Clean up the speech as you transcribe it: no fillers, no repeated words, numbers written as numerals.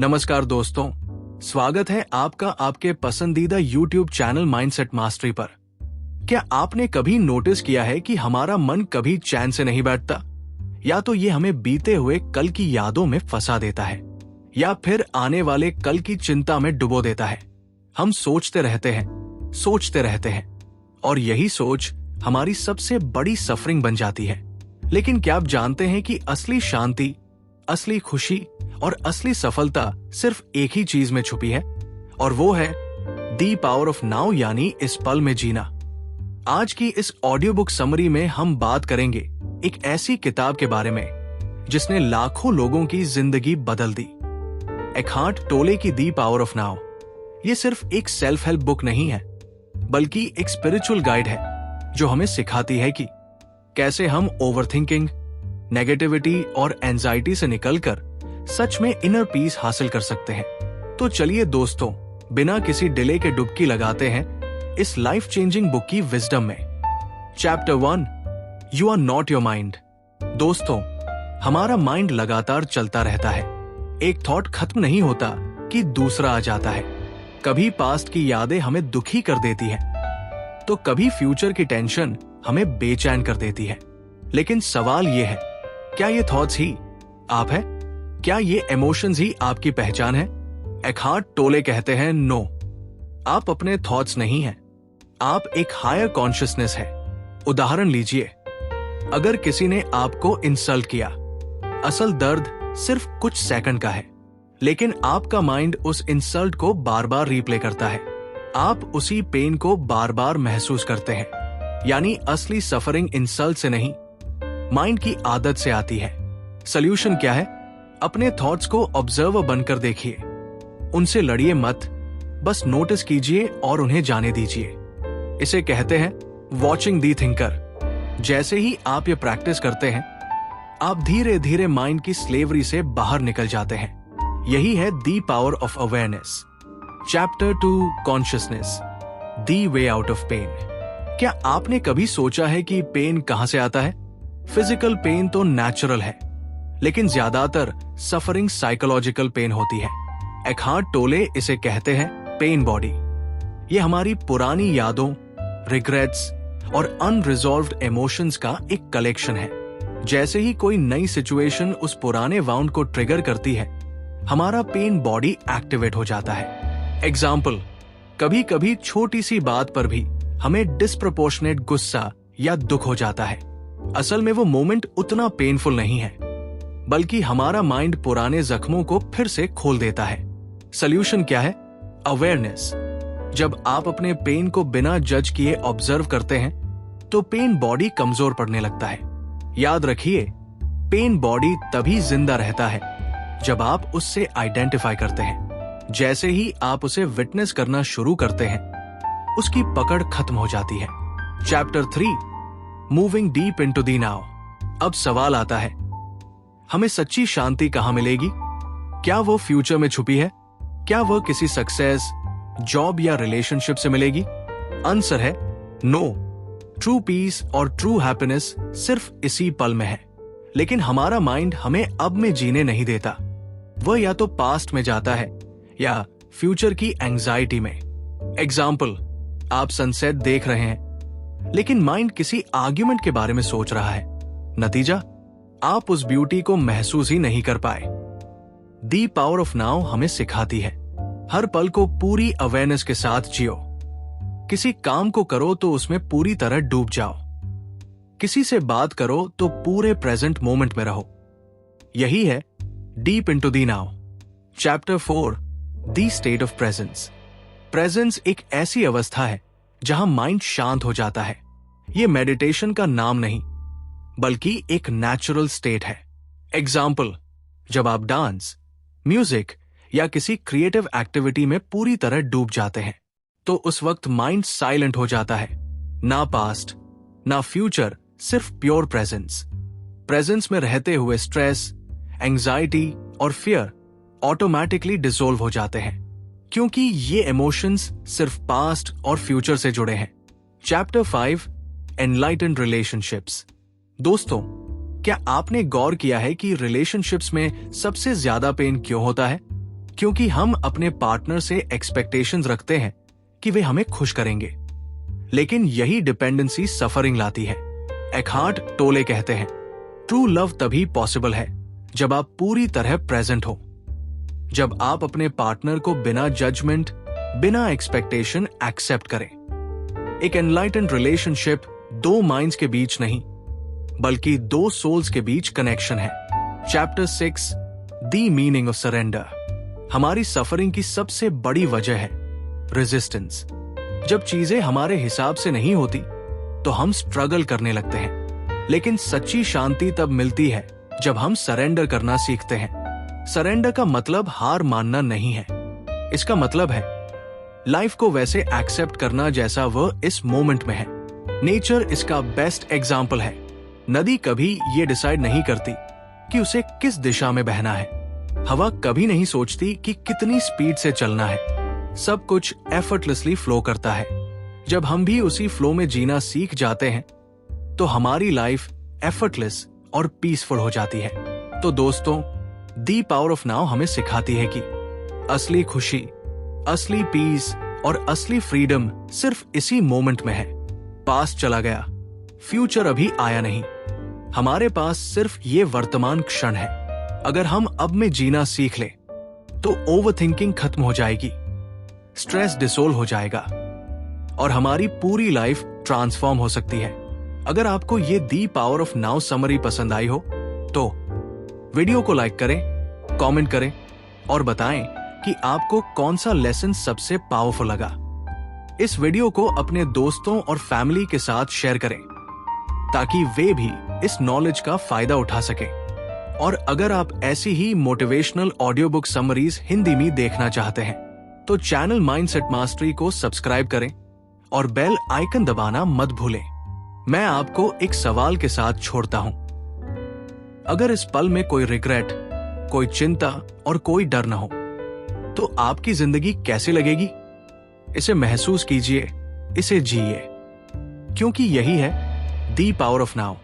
नमस्कार दोस्तों, स्वागत है आपका आपके पसंदीदा YouTube चैनल माइंडसेट मास्टरी पर। क्या आपने कभी नोटिस किया है कि हमारा मन कभी चैन से नहीं बैठता? या तो ये हमें बीते हुए कल की यादों में फंसा देता है या फिर आने वाले कल की चिंता में डुबो देता है। हम सोचते रहते हैं और यही सोच हमारी सबसे बड़ी सफरिंग बन जाती है। लेकिन क्या आप जानते हैं कि असली शांति, असली खुशी और असली सफलता सिर्फ एक ही चीज में छुपी है, और वो है दी पावर ऑफ नाउ, यानी इस पल में जीना। आज की इस ऑडियो बुक समरी में हम बात करेंगे एक ऐसी किताब के बारे में जिसने लाखों लोगों की जिंदगी बदल दी। एकहार्ट टोले की दी पावर ऑफ नाउ। ये सिर्फ एक सेल्फ हेल्प बुक नहीं है, बल्कि एक स्पिरिचुअल गाइड है जो हमें सिखाती है कि कैसे हम ओवरथिंकिंग, नेगेटिविटी और एंजाइटी से निकलकर सच में इनर पीस हासिल कर सकते हैं। तो चलिए दोस्तों, बिना किसी डिले के डुबकी लगाते हैं इस लाइफ चेंजिंग बुक की विजडम में। Chapter 1, you are not your mind. दोस्तों, हमारा माइंड लगातार चलता रहता है। एक थॉट खत्म नहीं होता कि दूसरा आ जाता है। कभी पास्ट की यादें हमें दुखी कर देती हैं, तो कभी फ्यूचर की टेंशन हमें बेचैन कर देती है। लेकिन सवाल ये है, क्या ये थॉट्स ही आप है? क्या ये इमोशंस ही आपकी पहचान है? एकहार्ट टोले कहते हैं, नो, आप अपने थॉट्स नहीं हैं, आप एक हायर कॉन्शियसनेस है। उदाहरण लीजिए, अगर किसी ने आपको इंसल्ट किया, असल दर्द सिर्फ कुछ सेकंड का है, लेकिन आपका माइंड उस इंसल्ट को बार बार रिप्ले करता है। आप उसी पेन को बार बार महसूस करते हैं। यानी असली सफरिंग इंसल्ट से नहीं, माइंड की आदत से आती है। सॉल्यूशन क्या है? अपने थॉट्स को ऑब्जर्वर बनकर देखिए, उनसे लड़िए मत, बस नोटिस कीजिए और उन्हें जाने दीजिए। इसे कहते हैं वॉचिंग दी थिंकर। जैसे ही आप ये प्रैक्टिस करते हैं, आप धीरे धीरे माइंड की स्लेवरी से बाहर निकल जाते हैं। यही है the power of awareness. Chapter 2, consciousness, the way out of pain. क्या आपने कभी सोचा है कि पेन कहां से आता है? फिजिकल पेन तो नेचुरल है, लेकिन ज्यादातर सफरिंग साइकोलॉजिकल पेन होती है। एकहार्ट टोले इसे कहते हैं पेन बॉडी। ये हमारी पुरानी यादों, रिग्रेट्स और अनरिजॉल्व्ड इमोशंस का एक कलेक्शन है। जैसे ही कोई नई सिचुएशन उस पुराने वाउंड को ट्रिगर करती है, हमारा पेन बॉडी एक्टिवेट हो जाता है। एग्जाम्पल, कभी कभी छोटी सी बात पर भी हमें डिस्प्रपोर्शनेट गुस्सा या दुख हो जाता है। असल में वो मोमेंट उतना पेनफुल नहीं है, बल्कि हमारा माइंड पुराने जख्मों को फिर से खोल देता है। सॉल्यूशन क्या है? अवेयरनेस। जब आप अपने पेन को बिना जज किए ऑब्जर्व करते हैं, तो पेन बॉडी कमजोर पड़ने लगता है। याद रखिए, पेन बॉडी तभी जिंदा रहता है जब आप उससे आइडेंटिफाई करते हैं। जैसे ही आप उसे विटनेस करना शुरू करते हैं, उसकी पकड़ खत्म हो जाती है। Chapter 3, moving deep into the now. अब सवाल आता है, हमें सच्ची शांति कहां मिलेगी? क्या वो फ्यूचर में छुपी है? क्या वह किसी सक्सेस, जॉब या रिलेशनशिप से मिलेगी? आंसर है नो। ट्रू पीस और ट्रू हैप्पीनेस सिर्फ इसी पल में है। लेकिन हमारा माइंड हमें अब में जीने नहीं देता। वह या तो पास्ट में जाता है या फ्यूचर की एंजाइटी में। एग्जाम्पल, आप सनसेट देख रहे हैं, लेकिन माइंड किसी आर्ग्यूमेंट के बारे में सोच रहा है। नतीजा, आप उस ब्यूटी को महसूस ही नहीं कर पाए। दी पावर ऑफ नाउ हमें सिखाती है, हर पल को पूरी अवेयरनेस के साथ जियो। किसी काम को करो तो उसमें पूरी तरह डूब जाओ। किसी से बात करो तो पूरे प्रेजेंट मोमेंट में रहो। यही है deep into the now. Chapter 4, the state of presence. Presence एक ऐसी अवस्था है जहां माइंड शांत हो जाता है। यह मेडिटेशन का नाम नहीं, बल्कि एक नेचुरल स्टेट है। एग्जाम्पल, जब आप डांस, म्यूजिक या किसी क्रिएटिव एक्टिविटी में पूरी तरह डूब जाते हैं, तो उस वक्त माइंड साइलेंट हो जाता है। ना पास्ट, ना फ्यूचर, सिर्फ प्योर प्रेजेंस। प्रेजेंस में रहते हुए स्ट्रेस, एंजाइटी और फियर ऑटोमेटिकली डिसॉल्व हो जाते हैं, क्योंकि ये इमोशंस सिर्फ पास्ट और फ्यूचर से जुड़े हैं। Chapter 5, enlightened relationships. दोस्तों, क्या आपने गौर किया है कि रिलेशनशिप्स में सबसे ज्यादा पेन क्यों होता है? क्योंकि हम अपने पार्टनर से एक्सपेक्टेशंस रखते हैं कि वे हमें खुश करेंगे। लेकिन यही डिपेंडेंसी सफरिंग लाती है। एकहार्ट टोले कहते हैं, ट्रू लव तभी पॉसिबल है जब आप पूरी तरह प्रेजेंट हो, जब आप अपने पार्टनर को बिना जजमेंट, बिना एक्सपेक्टेशन एक्सेप्ट करें। एक एनलाइटेंड रिलेशनशिप दो माइंड्स के बीच नहीं, बल्कि दो सोल्स के बीच कनेक्शन है। Chapter 6, the meaning of surrender. हमारी सफरिंग की सबसे बड़ी वजह है रेजिस्टेंस। जब चीजें हमारे हिसाब से नहीं होती तो हम स्ट्रगल करने लगते हैं, लेकिन सच्ची शांति तब मिलती है जब हम सरेंडर करना सीखते हैं। सरेंडर का मतलब हार मानना नहीं है, इसका मतलब है लाइफ को वैसे एक्सेप्ट करना जैसा वह इस मोमेंट में है। नेचर इसका बेस्ट एग्जाम्पल है। नदी कभी ये डिसाइड नहीं करती कि उसे किस दिशा में बहना है। हवा कभी नहीं सोचती कि कितनी स्पीड से चलना है। सब कुछ एफर्टलेसली फ्लो करता है। जब हम भी उसी फ्लो में जीना सीख जाते हैं तो हमारी लाइफ एफर्टलेस और पीसफुल हो जाती है। तो दोस्तों, दी पावर ऑफ नाउ हमें सिखाती है कि असली खुशी, असली पीस और असली फ्रीडम सिर्फ इसी मोमेंट में है। पास्ट चला गया, फ्यूचर अभी आया नहीं। हमारे पास सिर्फ ये वर्तमान क्षण है। अगर हम अब में जीना सीख ले तो ओवरथिंकिंग खत्म हो जाएगी, स्ट्रेस डिसोल्व हो जाएगा और हमारी पूरी लाइफ ट्रांसफॉर्म हो सकती है। अगर आपको ये दी पावर ऑफ नाउ समरी पसंद आई हो तो वीडियो को लाइक करें, कमेंट करें और बताएं कि आपको कौन सा लेसन सबसे पावरफुल लगा। इस वीडियो को अपने दोस्तों और फैमिली के साथ शेयर करें ताकि वे भी इस नॉलेज का फायदा उठा सकें। और अगर आप ऐसी ही motivational audio book summaries Hindi में देखना चाहते हैं तो चैनल माइंडसेट मास्टरी को सब्सक्राइब करें और बेल आइकन दबाना मत भूलें। मैं आपको एक सवाल के साथ छोड़ता हूं। अगर इस पल में कोई रिग्रेट, कोई चिंता और कोई डर न हो तो आपकी जिंदगी कैसे लगेगी? इसे महसूस कीजिए, इसे जिए, क्योंकि यही है दी पावर ऑफ नाउ।